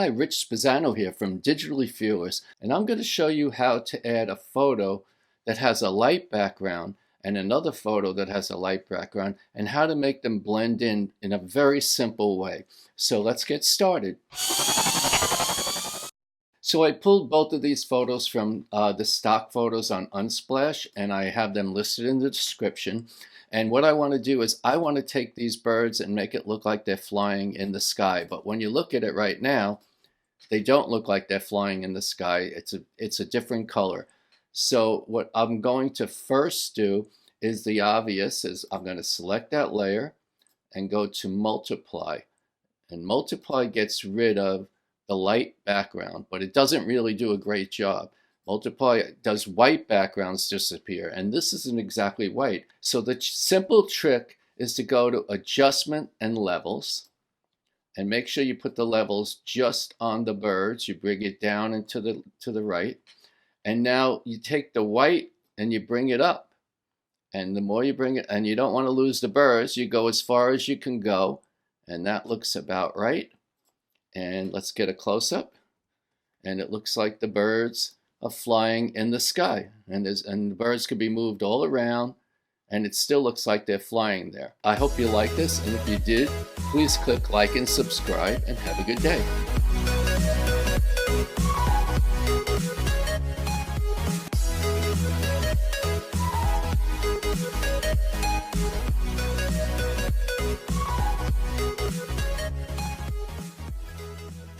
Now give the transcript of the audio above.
Hi, Rich Spezzano here from Digitally Fearless, and I'm going to show you how to add a photo that has a light background and another photo that has a light background, and how to make them blend in a very simple way. So let's get started. So I pulled both of these photos from the stock photos on Unsplash, and I have them listed in the description. And what I want to do is I want to take these birds and make it look like they're flying in the sky. But when you look at it right now, they don't look like they're flying in the sky. It's a different color. So what I'm going to first do is the obvious, is I'm going to select that layer and go to multiply. And multiply gets rid of the light background, but it doesn't really do a great job. Multiply does white backgrounds disappear, and this isn't exactly white. So the simple trick is to go to Adjustment and Levels, and make sure you put the levels just on the birds. You bring it down and to the right, and now you take the white and you bring it up. And the more you bring it, and you don't want to lose the birds, you go as far as you can go, and that looks about right. And let's get a close-up, and it looks like the birds are flying in the sky, and the birds can be moved all around, and it still looks like they're flying there. I hope you like this, and if you did, please click like and subscribe, and have a good day.